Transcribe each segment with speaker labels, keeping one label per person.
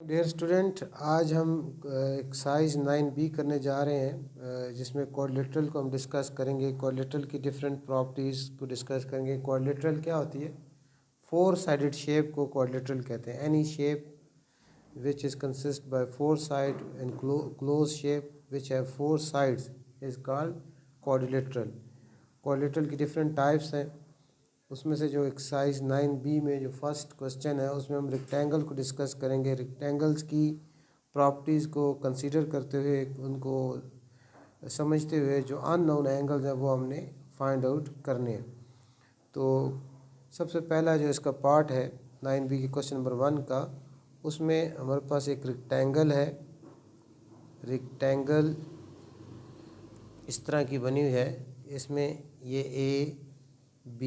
Speaker 1: Dear student, आज हम exercise 9B करने जा रहे हैं जिसमें क्वाड्रिलेटरल को हम डिस्कस करेंगे। क्वाड्रिलेटरल की डिफरेंट प्रॉपर्टीज़ को डिस्कस करेंगे। क्वाड्रिलेटरल क्या होती है? फोर साइडेड शेप को क्वाड्रिलेटरल कहते हैं। Any shape which is consist by four side and close shape which have four sides is called quadrilateral. Quadrilateral की डिफरेंट टाइप्स हैं। उसमें से जो एक्सरसाइज 9B में जो फर्स्ट क्वेश्चन है उसमें हम रेक्टेंगल को डिस्कस करेंगे। रेक्टेंगल्स की प्रॉपर्टीज़ को कंसीडर करते हुए, उनको समझते हुए जो अननोन एंगल्स हैं वो हमने फाइंड आउट करने हैं। तो सबसे पहला जो इसका पार्ट है 9B के क्वेश्चन नंबर 1 का, उसमें हमारे पास एक रेक्टेंगल है। रेक्टेंगल इस तरह की बनी हुई है। इसमें ये A, B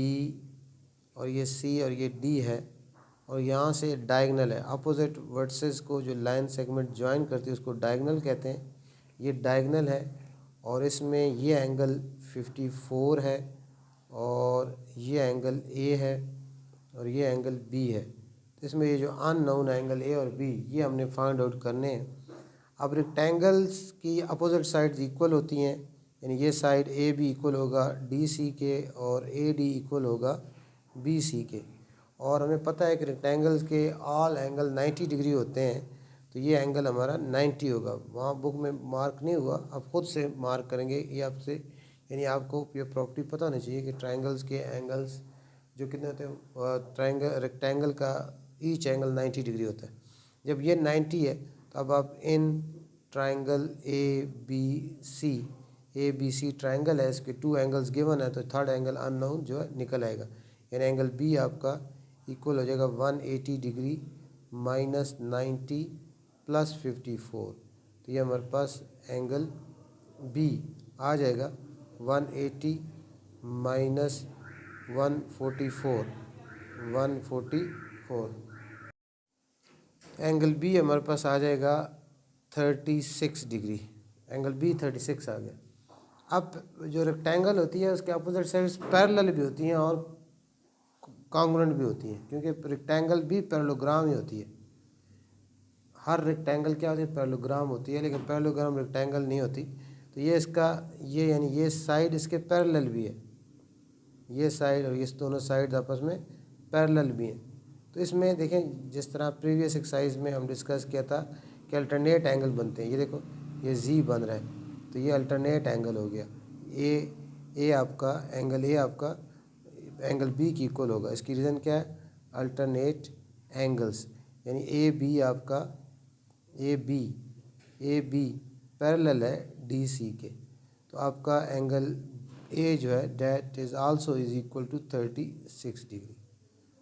Speaker 1: और ये C और ये D है, और यहाँ से डायगनल है। अपोजिट वर्सेस को जो लाइन सेगमेंट ज्वाइन करती है उसको डायगनल कहते हैं। ये डायगनल है और इसमें ये एंगल 54 है, और ये एंगल A है और ये एंगल B है। तो इसमें ये जो अननोन एंगल A और B ये हमने फाइंड आउट करने हैं। अब रेक्टेंगल्स की अपोजिट साइड्स इक्वल होती हैं, यानी ये साइड ए बी इक्वल होगा DC के और AD इक्वल होगा BC के। और हमें पता है कि रेक्टेंगल्स के ऑल एंगल 90 डिग्री होते हैं, तो ये एंगल हमारा 90 होगा। वहाँ बुक में मार्क नहीं हुआ, आप खुद से मार्क करेंगे। ये आपसे, यानी आपको ये प्रॉपर्टी पता होनी चाहिए कि ट्राइंगल्स के एंगल्स जो कितने होते हैं। रेक्टेंगल का ईच एंगल 90 डिग्री होता है। जब ये 90 है तो अब आप in triangle A B C triangle है, इसके टू एंगल्स गिवन है, तो थर्ड एंगल अननोन जो है निकल आएगा। यानी एंगल बी आपका इक्वल हो जाएगा 180 डिग्री माइनस 90 प्लस 54। तो ये हमारे पास एंगल बी आ जाएगा 180 माइनस 144। एंगल बी हमारे पास आ जाएगा 36 डिग्री। एंगल बी 36 आ गया। अब जो रेक्टेंगल होती है उसके अपोजिट साइड्स पैरेलल भी होती हैं और कॉन्ग्रुएंट भी होती हैं, क्योंकि रेक्टेंगल भी पैरेललोग्राम ही होती है। हर रेक्टेंगल क्या होती है? पैरेललोग्राम होती है, लेकिन पैरेललोग्राम रेक्टेंगल नहीं होती। तो ये इसका ये यानी ये साइड इसके पैरेलल भी है, ये साइड और इस दोनों साइड आपस में पैरेलल भी हैं। तो इसमें देखें, जिस तरह प्रीवियस एक्सरसाइज में हम डिस्कस किया था कि अल्टरनेट एंगल बनते हैं। ये देखो, ये जी बन रहा है, तो ये अल्टरनेट एंगल हो गया। ए आपका एंगल बी की इक्वल होगा। इसकी रीज़न क्या है? अल्टरनेट एंगल्स, यानी ए बी पैरेलल है डी सी के। तो आपका एंगल ए जो है that is also is equal to 36 degree.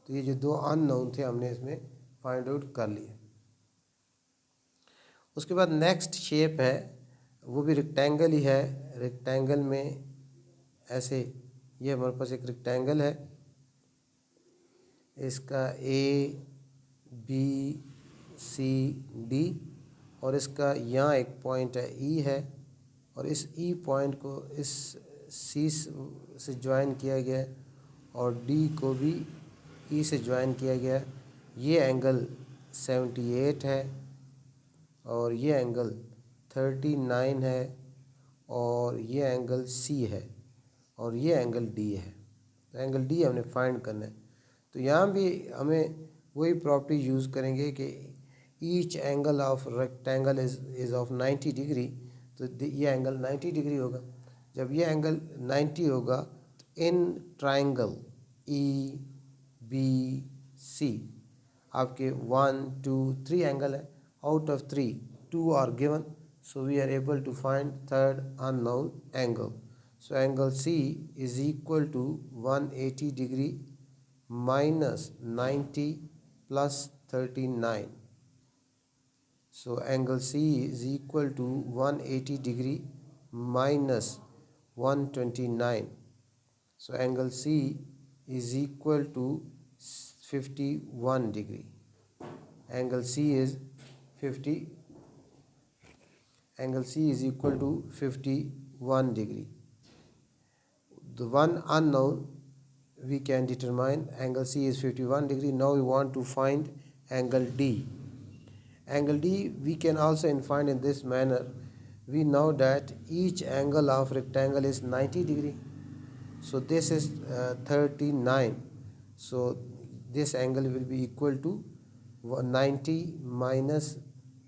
Speaker 1: तो ये जो दो अननोन थे हमने इसमें फाइंड आउट कर लिए। उसके बाद नेक्स्ट शेप है, वो भी रेक्टेंगल ही है। रेक्टेंगल में ऐसे, ये हमारे पास एक रेक्टेंगल है, इसका ABCD, और इसका यहाँ एक पॉइंट है E है, और इस E पॉइंट को इस C से ज्वाइन किया गया है, और D को भी E से ज्वाइन किया गया है। ये एंगल 78 है, और ये एंगल 39 है, और ये एंगल C है, और ये एंगल D है। तो एंगल D हमने फाइंड करना है। तो यहाँ भी हमें वही प्रॉपर्टी यूज़ करेंगे कि each angle of rectangle is of 90 degree. तो ये एंगल 90 डिग्री होगा। जब ये एंगल 90 होगा तो इन ट्राइंगल EBC आपके 1 2 3 एंगल है। Out of 3 2 are given, so we are able to find third unknown angle. So angle C is equal to 180 degree minus 90 plus 39. So angle C is equal to 180 degree minus 129. So angle C is equal to 51 degree. Angle C is 50. Angle C is equal to 51 degree. The one unknown we can determine, angle C is 51 degree. Now we want to find angle D. Angle D we can also find in this manner. We know that each angle of rectangle is 90 degree. So this is 39. So this angle will be equal to 90 minus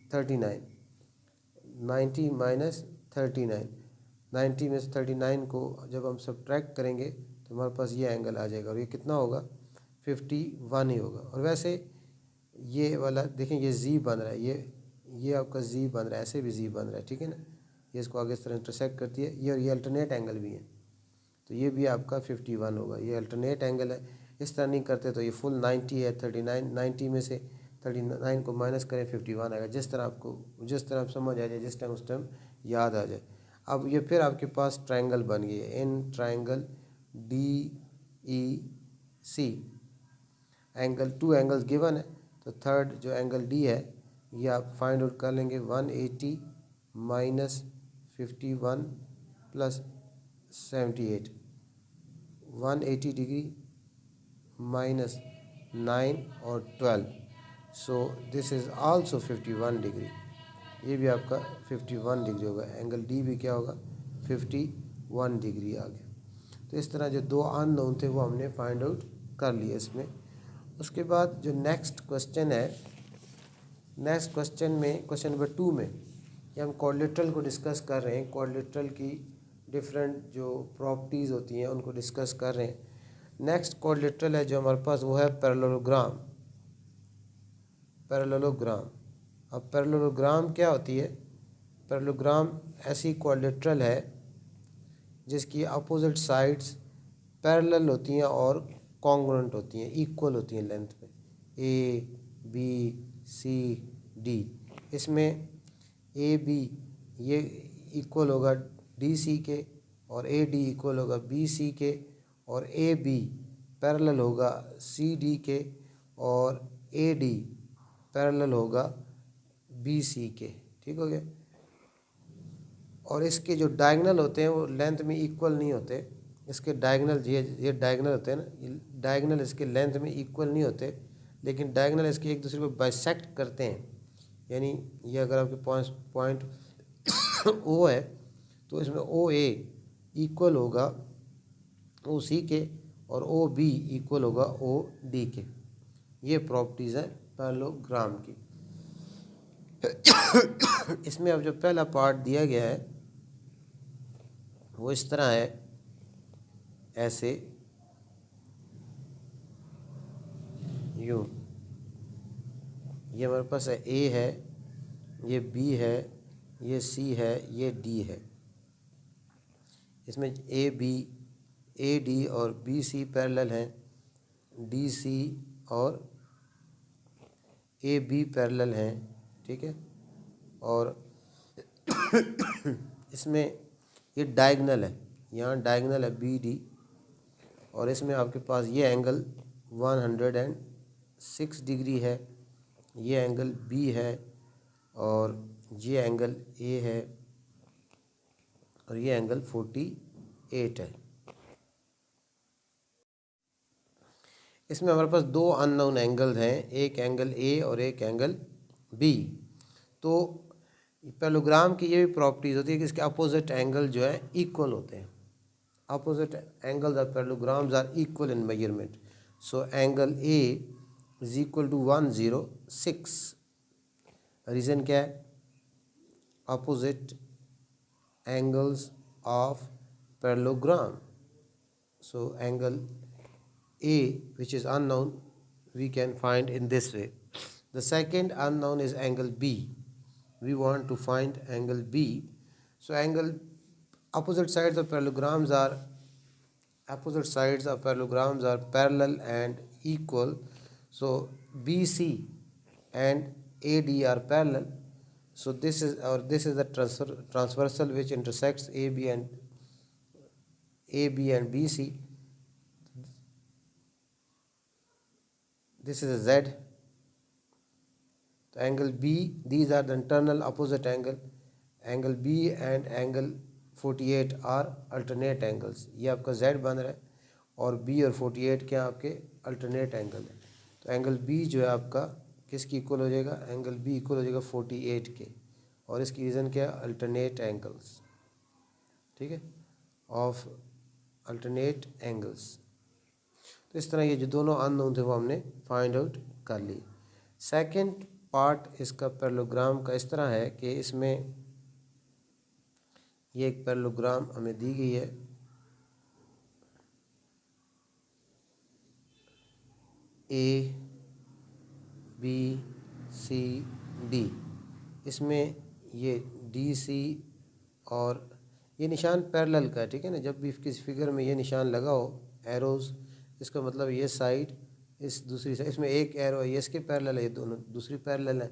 Speaker 1: 39. 90 minus 39. 90 में से 39 को जब हम subtract करेंगे तो हमारे पास ये angle आ जाएगा, और ये कितना होगा 51 ही होगा। और वैसे ये वाला देखें, ये जी बन रहा है, ये आपका जी बन रहा है, ऐसे भी जी बन रहा है, ठीक है ना। ये इसको आगे इस तरह इंटरसेक्ट करती है, ये और ये अल्टरनेट एंगल भी है, तो ये भी आपका 51 होगा। ये अल्टरनेट एंगल है, इस तरह नहीं करते तो ये फुल 90 है। 39 90 में से 39 को माइनस करें 51 आएगा। जिस तरह आप समझ आ जाए, जिस टाइम उस टाइम याद आ जाए। अब ये फिर आपके पास ट्रायंगल बन गई है, in triangle DEC। Angle 2 angles given है, तो थर्ड जो एंगल D है ये आप फाइंड आउट कर लेंगे। 180 माइनस 51 प्लस 78, 180 डिग्री माइनस 9 और 12, सो दिस इज़ आल्सो 51 डिग्री। ये भी आपका 51 डिग्री होगा। एंगल डी भी क्या होगा 51 डिग्री आ गया। तो इस तरह जो दो अननोन थे वो हमने फाइंड आउट कर लिए इसमें। उसके बाद जो नेक्स्ट क्वेश्चन है, नेक्स्ट क्वेश्चन में क्वेश्चन नंबर 2 में ये हम क्वाड्रिलेटरल को डिस्कस कर रहे हैं। क्वाड्रिलेटरल की डिफरेंट जो प्रॉपर्टीज़ होती हैं उनको डिस्कस कर रहे हैं। नेक्स्ट क्वाड्रिलेटरल है जो हमारे पास वो है पैरेललोग्राम। पैरेललोग्राम, अब पैरेललोग्राम क्या होती है? पैरेललोग्राम ऐसी क्वाड्रिलेटरल है जिसकी अपोजिट साइड्स पैरेलल होती हैं और कॉन्ग्रुएंट होती हैं, इक्वल होती हैं लेंथ में, ए बी सी डी। इसमें ए बी ये इक्वल होगा डी सी के, और ए डी इक्वल होगा बी सी के, और ए बी पैरेलल होगा सी डी के, और ए डी पैरेलल होगा बी सी के। ठीक हो गया। और इसके जो डायगनल होते हैं वो लेंथ में इक्वल नहीं होते। इसके डायगनल ये डायगनल होते हैं ना, डायगनल इसके लेंथ में इक्वल नहीं होते, लेकिन डायगनल इसके एक दूसरे को बाइसेक्ट करते हैं। यानी ये अगर आपके पॉइंट ओ है तो इसमें ओ ए इक्वल होगा ओ सी के, और ओ बी इक्वल होगा ओ डी के। ये प्रॉपर्टीज़ हैं पैरेललोग्राम की। इसमें अब जो पहला पार्ट दिया गया है वो इस तरह है, ऐसे यूँ। ये हमारे पास है ए है, ये बी है, ये सी है, ये डी है। इसमें ए डी और बी सी पैरेलल हैं, डी सी और ए बी पैरेलल हैं। ठीक है। और इसमें ये डायगनल है, यहाँ डायगनल है बी डी, और इसमें आपके पास ये एंगल 106 डिग्री है, ये एंगल बी है, और ये एंगल ए है, और ये एंगल 48 है। इसमें हमारे पास दो अननोन एंगल्स हैं, एक एंगल ए और एक एंगल बी। तो पैरेललोग्राम की ये भी प्रॉपर्टीज़ होती है कि इसके अपोजिट एंगल जो है इक्वल होते हैं। Opposite angles of parallelograms are equal in measurement. So angle A is equal to 106। Reason क्या है? Opposite angles of parallelogram. So angle A, which is unknown, we can find in this way. The second unknown is angle B. We want to find angle B. So opposite sides of parallelograms are parallel and equal. So BC and AD are parallel. So this is the transversal which intersects AB and BC. This is a Z. The angle B, these are the internal opposite angle. Angle B and angle 48 are alternate angles. ये आपका Z बन रहा है, और B और 48 क्या आपके alternate angle है। तो एंगल B जो है आपका किसकी इक्वल हो जाएगा, एंगल बी इक्वल हो जाएगा 48 के, और इसकी रीज़न क्या है, अल्टरनेट एंगल्स, ठीक है, ऑफ अल्टरनेट एंगल्स। तो इस तरह ये जो दोनों अननोन थे वो हमने फाइंड आउट कर लिए। सेकंड पार्ट इसका पैरेललोग्राम का इस तरह है कि इसमें ये एक पैरेललोग्राम हमें दी गई है, ए बी सी डी, इसमें ये डी सी और ये निशान पैरेलल का है, ठीक है ना। जब भी किसी फिगर में ये निशान लगा हो एरोज़, इसका मतलब ये साइड इस दूसरी साइड, इसमें एक एरो है ये इसके पैरेलल है, ये दोनों दूसरी पैरेलल है।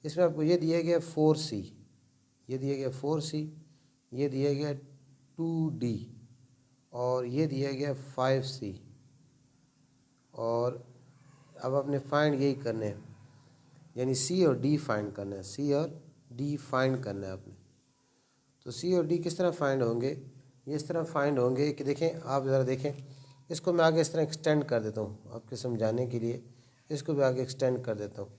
Speaker 1: इसमें आपको ये दिया गया 4C, ये दिया गया 4C, ये दिया गया 2D, और ये दिया गया 5C। और अब आपने फाइंड यही करने हैं, यानी सी और डी फाइंड करना है, सी और डी फाइंड करना है आपने। तो सी और डी किस तरह फाइंड होंगे, ये इस तरह फाइंड होंगे कि देखें, आप ज़रा देखें, इसको मैं आगे इस तरह एक्सटेंड कर देता हूँ आपके समझाने के लिए, इसको भी आगे एक्सटेंड कर देता हूँ,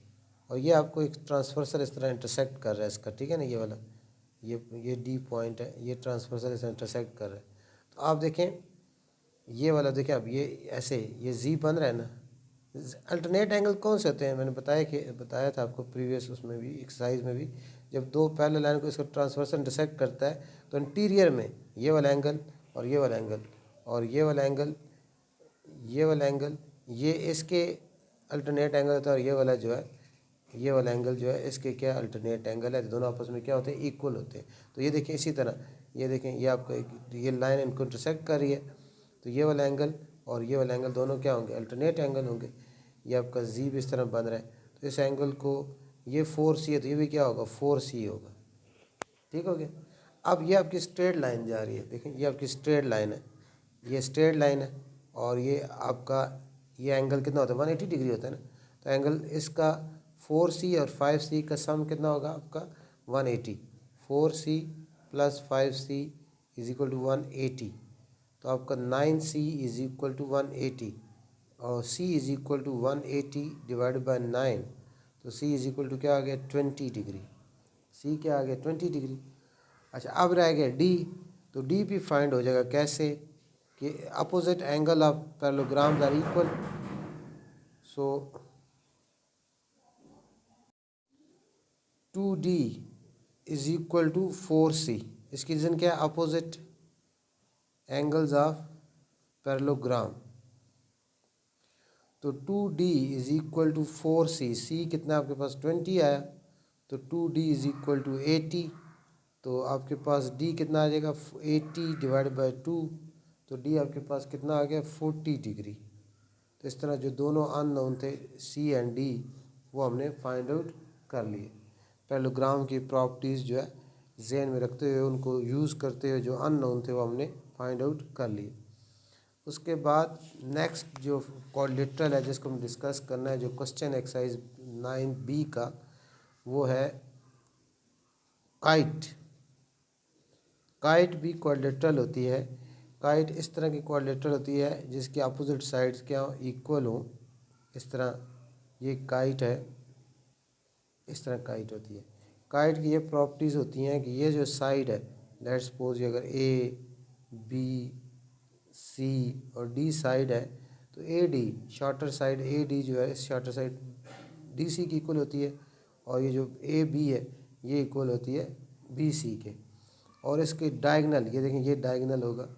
Speaker 1: और ये आपको एक ट्रांसवर्सल इस तरह इंटरसेक्ट कर रहा है इसका, ठीक है ना, ये वाला ये डी पॉइंट है, ये ट्रांसवर्सल इस इंटरसेक्ट कर रहा है। तो आप देखें ये वाला, देखें अब ये ऐसे ये जी बन रहा है ना। अल्टरनेट एंगल कौन से होते हैं, मैंने बताया था आपको प्रीवियस उसमें भी, एक्सरसाइज में भी, जब दो पैरेलल लाइन को इसका ट्रांसवर्सल इंटरसेक्ट करता है तो इंटीरियर में ये वाला एंगल और ये वाला एंगल और ये वाला एंगल, ये वाला एंगल, ये इसके अल्टरनेट एंगल होता है, और ये वाला जो है, ये वाला एंगल जो है इसके क्या अल्टरनेट एंगल है। दोनों आपस में क्या होते हैं, इक्वल होते हैं। तो ये देखें इसी तरह, ये देखें ये आपका ये लाइन इनको इंटरसेक्ट कर रही है, तो ये वाला एंगल और ये वाला एंगल दोनों क्या होंगे, अल्टरनेट एंगल होंगे। ये आपका जी भी इस तरह बन रहा है, तो इस एंगल को ये 4C है तो ये भी क्या होगा, 4C होगा, ठीक हो गया। अब ये आपकी स्ट्रेट लाइन जा रही है, देखें ये आपकी स्ट्रेट लाइन है, ये स्ट्रेट लाइन है, और ये आपका ये एंगल कितना होता है, 180 डिग्री होता है ना। तो एंगल इसका 4C और 5C का सम कितना होगा आपका 180, 4C plus 5C is equal to 180। तो आपका 9C इज इक्वल टू 180, और C is equal to 180 divided by 9, तो C इज इक्वल टू क्या आ गया 20 डिग्री, C क्या आ गया 20 डिग्री। अच्छा अब रह गया D, तो D भी फाइंड हो जाएगा कैसे कि opposite angle of parallelograms are equal, so 2D is equal to 4C। इसकी रीज़न क्या है, अपोजिट एंगल्स ऑफ पैरेललोग्राम। तो 2D is equal to 4C, C कितना आपके पास 20 आया, तो 2D इज इक्वल टू 80, तो आपके पास D कितना आ जाएगा 80 डिवाइड बाई 2, तो D आपके पास कितना आ गया 40 डिग्री। तो इस तरह जो दोनों अननोन थे C एंड D वो हमने फाइंड आउट कर लिए। पैरेललोग्राम की प्रॉपर्टीज़ जो है जहन में रखते हुए, उनको यूज़ करते हुए जो अननोन थे वो हमने फाइंड आउट कर लिए। उसके बाद नेक्स्ट जो क्वाड्रिलेटरल है जिसको हम डिस्कस करना है, जो क्वेश्चन एक्सरसाइज 9B का, वो है काइट। काइट भी क्वाड्रिलेटरल होती है। काइट इस तरह की क्वाड्रिलेटरल होती है जिसकी अपोजिट साइड्स क्या हो, इक्वल हो। इस तरह ये काइट है, इस तरह काइट होती है। काइट की ये प्रॉपर्टीज़ होती हैं कि ये जो साइड है, लेट्स सपोज अगर A B C और D साइड है, तो AD शॉर्टर साइड AD जो है, इस शॉर्टर साइड DC की इक्वल होती है, और ये जो AB है ये इक्वल होती है BC के। और इसके डायगनल, ये देखें ये डायगनल होगा,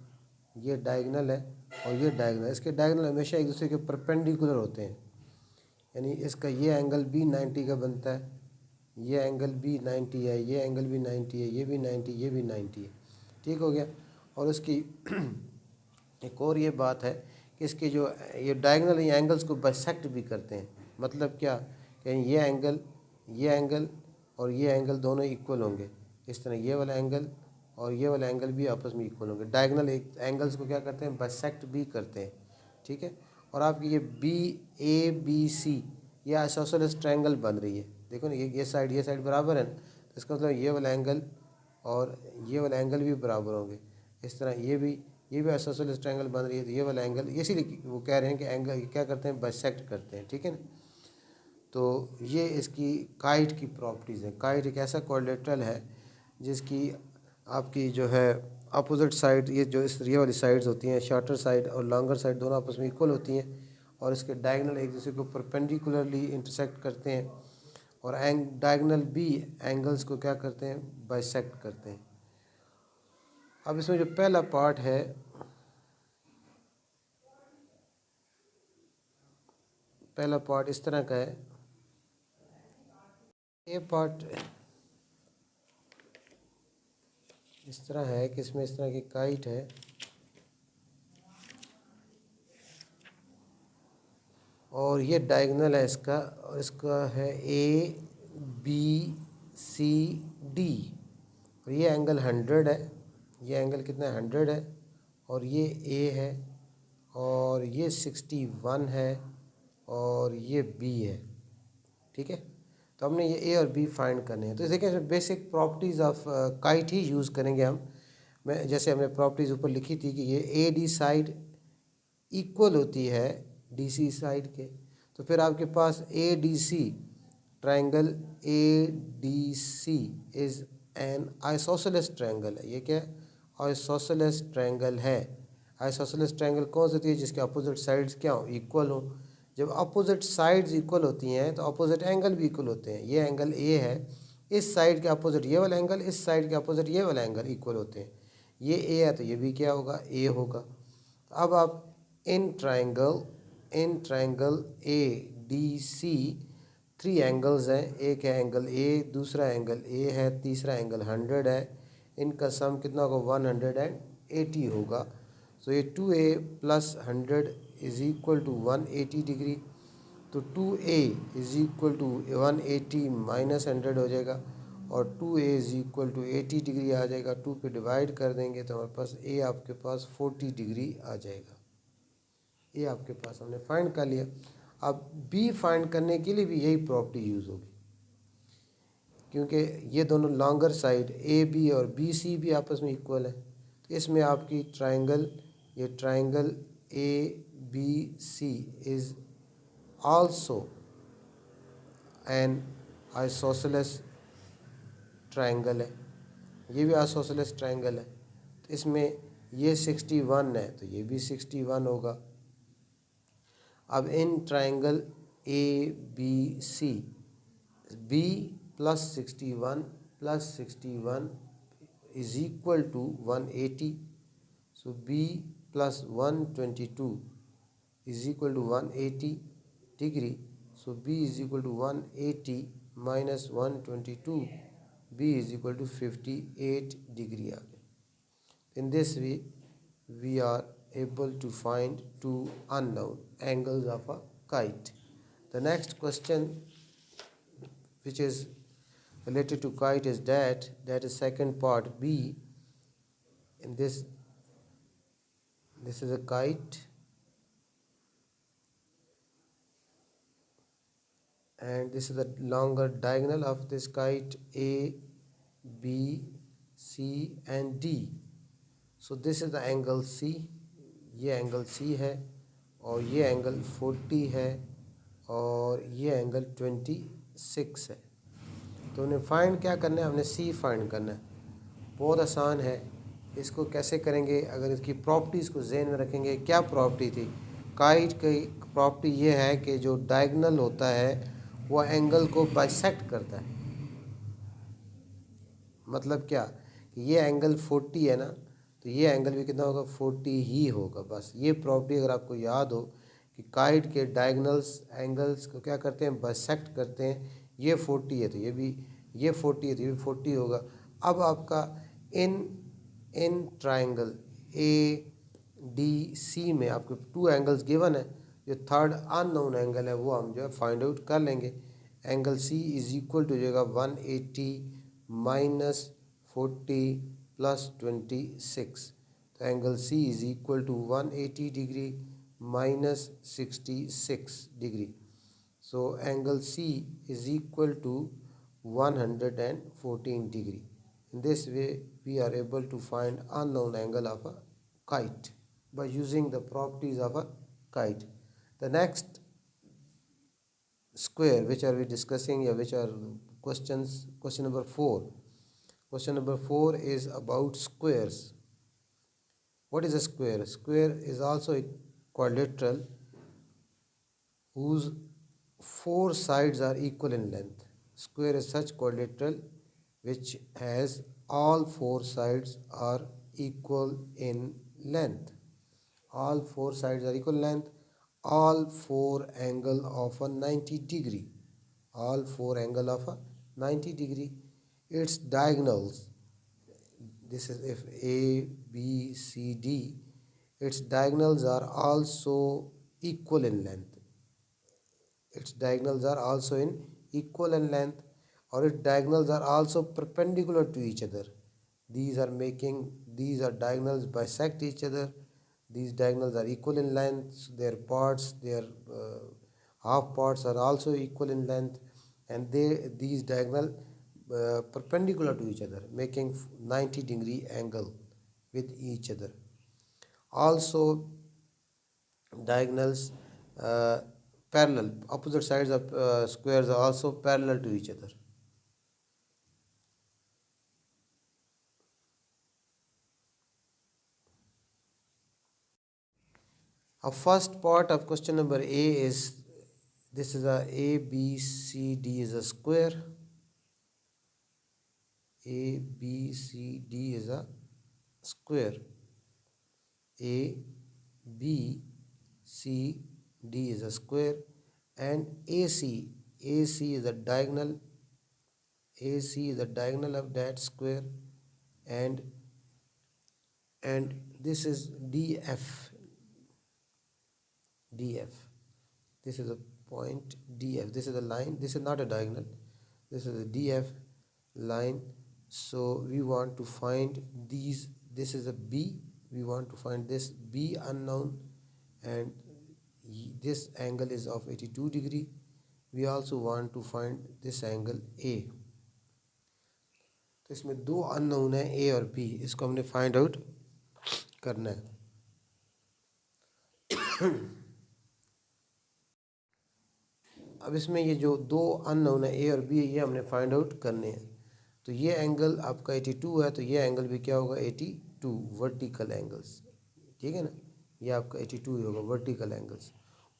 Speaker 1: ये डायगनल है और ये डायगनल, इसके डायगनल हमेशा एक दूसरे के परपेंडिकुलर होते हैं, यानी इसका ये एंगल भी 90 का बनता है, ये एंगल भी 90 है, ये एंगल भी 90 है, ये भी 90, ये भी 90 है, ठीक हो गया। और उसकी एक और ये बात है कि इसके जो ये डायगनल ये एंगल्स को बाइसेक्ट भी करते हैं। मतलब क्या कि ये एंगल और ये एंगल दोनों इक्वल होंगे, इस तरह ये वाला एंगल और ये वाला एंगल भी आपस में इक्वल होंगे। डायगनल एक एंगल्स को क्या करते हैं, बाइसेक्ट भी करते हैं, ठीक है। और आपकी ये BABC ये आइसोसेलेस ट्रायंगल बन रही है, देखो ना, ये साइड बराबर है, तो इसका मतलब ये वाला एंगल और ये वाला एंगल भी बराबर होंगे। इस तरह ये भी आइसोसेलेस ट्रायंगल बन रही है, तो ये वाला एंगल, इसीलिए वो कह रहे हैं कि एंगल क्या करते हैं, बाइसेक्ट करते हैं, ठीक है ना। तो ये इसकी काइट की प्रॉपर्टीज़ हैं। काइट एक ऐसा कोलेट्रल है जिसकी आपकी जो है अपोजिट साइड, ये जो इस ये वाली साइड्स होती हैं, शॉर्टर साइड और लॉन्गर साइड दोनों आपस में इक्वल होती हैं और इसके डायगनल एक दूसरे को परपेंडिकुलरली इंटरसेक्ट करते हैं और डायगनल भी एंगल्स को क्या करते हैं, बाइसेक्ट करते हैं। अब इसमें जो पहला पार्ट है, पहला पार्ट इस तरह का है। ये पार्ट इस तरह है कि इसमें इस तरह की काइट है और ये डायगोनल है इसका, और इसका है ए बी सी डी, और ये एंगल 100 है। ये एंगल कितना है, 100 है, और ये ए है, और ये 61 है, और ये बी है। ठीक है, तो हमने ये ए और बी फाइंड करने हैं। तो देखिए basic properties of kite he use करेंगे हम। मैं जैसे हमने प्रॉपर्टीज़ ऊपर लिखी थी कि ये ए डी साइड इक्वल होती है डी सी साइड के, तो फिर आपके पास A D C triangle A D C is an isosceles triangle है। ये क्या है, आइसोसेलेस ट्रायंगल है। आइसोसेलेस ट्रायंगल कौन सी होती है, जिसके अपोजिट साइड्स क्या हो, इक्वल हो। जब अपोजिट साइड्स इक्वल होती हैं तो अपोजिट एंगल भी इक्वल होते हैं। ये एंगल ए है, इस साइड के अपोजिट ये वाला एंगल, इस साइड के अपोजिट ये वाला एंगल इक्वल होते हैं। ये ए है तो ये भी क्या होगा, ए होगा। अब आप in triangle A D C 3 angles हैं। एक है एंगल ए, दूसरा एंगल ए है, तीसरा एंगल 100 है। इनका सम कितना होगा, 180 होगा। सो ये 2a plus 100 is equal to 180 degree. तो 2a is equal to 180 minus 100 हो जाएगा, और 2a is equal to 80 degree आ जाएगा। 2 पे डिवाइड कर देंगे तो हमारे पास a आपके पास 40 डिग्री आ जाएगा। ये आपके पास हमने फाइंड कर लिया। अब बी फाइंड करने के लिए भी यही प्रॉपर्टी यूज़ होगी, क्योंकि ये दोनों लॉन्गर साइड ए बी और बी सी भी आपस में इक्वल है। तो इसमें आपकी ट्रायंगल, ये triangle A B C is also an isosceles triangle है। ये भी आइसोसेलेस ट्रायंगल है। तो इसमें ये 61 है तो ये भी 61 होगा। अब in triangle A B C, B plus 61 is equal to 180। So B plus 122 is equal to 180 degree. So B is equal to 180 minus 122, B is equal to 58 degree आ गया। In this way, we are able to find two unknown angles of a kite. The next question which is related to kite is that is second part B. In this is a kite, and this is the longer diagonal of this kite A, B, C and D. So this is the angle C, ये angle सी है, और ये angle 40 है, और ये angle 26 है। तो उन्हें फाइंड क्या करना है, हमने सी फाइंड करना है। बहुत आसान है। इसको कैसे करेंगे, अगर इसकी प्रॉपर्टीज़ को जहन में रखेंगे। क्या प्रॉपर्टी थी, काइट की प्रॉपर्टी ये है कि जो डायगोनल होता है वो एंगल को बाइसेक्ट करता है। मतलब क्या, ये एंगल 40 है ना, तो ये एंगल भी कितना होगा, 40 ही होगा। बस ये प्रॉपर्टी अगर आपको याद हो कि काइट के डायगोनल्स एंगल्स को क्या करते हैं, बाइसेक्ट करते हैं। ये 40 है तो ये भी, ये 40 है तो ये भी 40 होगा। अब आपका इन ट्राइंगल ए डी सी में आपके 2 एंगल्स गिवन है। जो थर्ड अननोन एंगल है वो हम जो है फाइंड आउट कर लेंगे। Angle C is equal to हो जाएगा 180 माइनस 40 प्लस 26। तो angle C is equal to 180 degree minus 66 degree. So angle C is equal to 114 degree. In this way, we are able to find unknown angle of a kite by using the properties of a kite. The next square, which are we discussing, yeah, which are questions. Question number 4. Question number 4 is about squares. What is a square? Square is also a quadrilateral whose four sides are equal in length. Square is such quadrilateral which has all four sides are equal in length. All four sides are equal length. All four angle of a 90 degree. All four angle of a 90 degree. Its diagonals. This is if A, B, C, D. Its diagonals are also equal in length. Its diagonals are also in equal in length, or its diagonals are also perpendicular to each other. These are diagonals bisect each other. These diagonals are equal in length. Their parts, their half parts are also equal in length, and these diagonal perpendicular to each other, making 90-degree angle with each other. Also, diagonals uh, parallel, opposite sides of squares are also parallel to each other. A first part of question number A is, this is a B C D is a square. A B C D is a square. A B C D is a square, and AC is a diagonal. AC is the diagonal of that square, and this is DF. This is a point DF. This is a line. This is not a diagonal. This is a DF line. So we want to find these. This is a B. We want to find this B unknown, and this angle is of 82 degree. We also want to find this angle A. तो इसमें दो unknown है A और B, इसको हमने find out करना है. अब इसमें ये जो दो अननोन है A और B, ये हमने फाइंड आउट करने हैं. तो ये एंगल आपका 82 है, तो ये एंगल भी क्या होगा, 82 वर्टिकल एंगल्स. ठीक है ना, ये आपका 82 ही होगा वर्टिकल एंगल्स.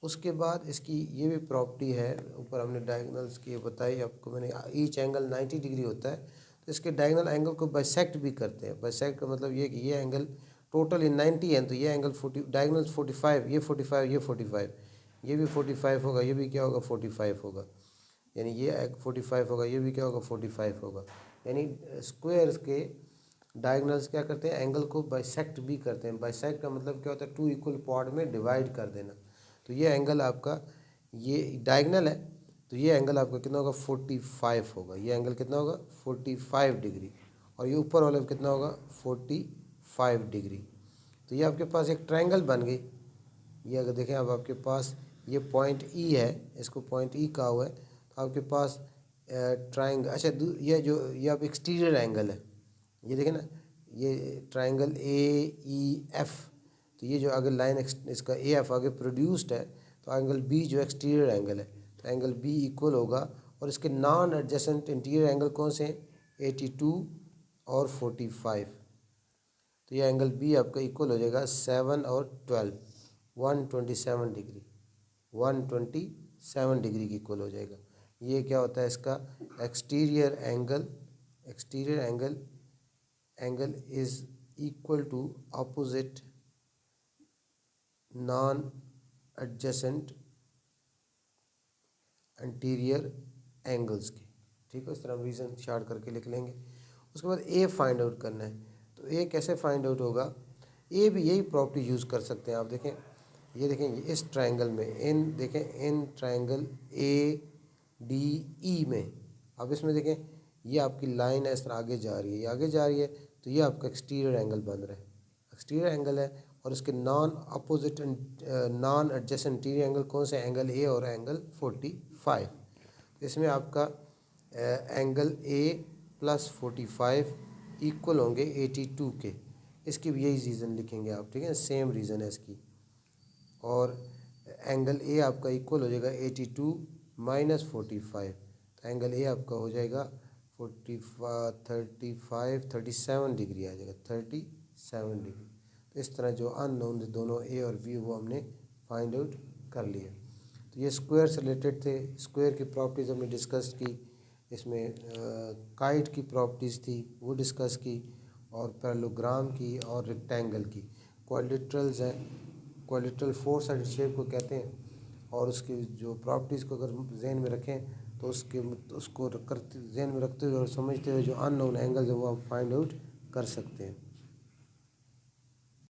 Speaker 1: उसके बाद इसकी ये भी प्रॉपर्टी है, ऊपर हमने डायगोनल्स की बताई आपको मैंने. ईच एंगल 90 डिग्री होता है, तो इसके डायगोनल एंगल को बाइसेक्ट भी करते हैं. बाइसेक्ट का मतलब ये कि ये एंगल टोटल इन 90 है, तो ये एंगल 40, डायगोनल 45, ये 45, ये 45, ये भी 45 होगा, ये भी क्या होगा 45 होगा. यानी ये 45 होगा, ये भी क्या होगा 45 होगा. यानी स्क्वायर्स के डायगोनल्स क्या करते हैं, एंगल को बाइसेक्ट भी करते हैं. बाइसेक्ट का मतलब क्या होता है, टू इक्वल पार्ट में डिवाइड कर देना. तो ये एंगल आपका, ये डायगोनल है, तो ये एंगल आपका कितना होगा 45 होगा. ये एंगल कितना होगा 45 डिग्री, और ये ऊपर वाला कितना होगा 45 डिग्री. तो ये आपके पास एक ट्रायंगल बन गई. ये अगर देखें अब आपके पास ये पॉइंट ई है, इसको पॉइंट ई कहा हुआ है. तो आपके पास ट्रायंगल, अच्छा ये आप एक्सटीरियर एंगल है, ये देखें ना, ये ट्रायंगल AEF. तो ये जो अगर लाइन इसका AF आगे प्रोड्यूस्ड है, तो एंगल B जो एक्सटीरियर एंगल है, तो एंगल B इक्वल होगा. और इसके नॉन एडजेसेंट इंटीरियर एंगल कौन से हैं, 82 और 45. तो ये एंगल B आपका इक्वल हो जाएगा 7 और 12, 127 डिग्री, 127 डिग्री की इक्वल हो जाएगा. ये क्या होता है इसका exterior angle is equal to opposite non adjacent interior angles के. ठीक है, इस तरह हम रीज़न शार्ट करके लिख लेंगे. उसके बाद ए फाइंड आउट करना है. तो ए कैसे फाइंड आउट होगा, ए भी यही प्रॉपर्टी यूज़ कर सकते हैं. आप देखें, ये देखें इस ट्रायंगल में, इन ट्रायंगल ADE में, अब इसमें देखें ये आपकी लाइन है, इस तरह आगे जा रही है, ये आगे जा रही है. तो ये आपका एक्सटीरियर एंगल बन रहा है, एक्सटीरियर एंगल है. और इसके नॉन एडजेसेंट इंटीरियर एंगल कौन से, एंगल A और एंगल 45. इसमें आपका एंगल A प्लस 45 इक्वल होंगे 82 के. इसकी भी यही रीज़न लिखेंगे आप. ठीक है, सेम रीज़न है इसकी. और एंगल A आपका इक्वल हो जाएगा 82 -45, तो एंगल ए आपका हो जाएगा 37 डिग्री आ जाएगा, 37 डिग्री। तो इस तरह जो अननोन दोनों ए और बी वो हमने फाइंड आउट कर लिए। तो ये स्क्वायर से रिलेटेड थे। स्क्वायर की प्रॉपर्टीज़ हमने डिस्कस की, इसमें काइट की प्रॉपर्टीज़ थी वो डिस्कस की, और पैरेललोग्राम की और रेक्टेंगल की। क्वाड्रिलेटरल्स हैं, क्वाड्रिलेटरल 4 साइडेड शेप को कहते हैं, और उसकी जो प्रॉपर्टीज़ को अगर जहन में रखें तो उसको जहन में रखते हुए और समझते हुए जो अननोन एंगल्स है वो आप फाइंड आउट कर सकते हैं।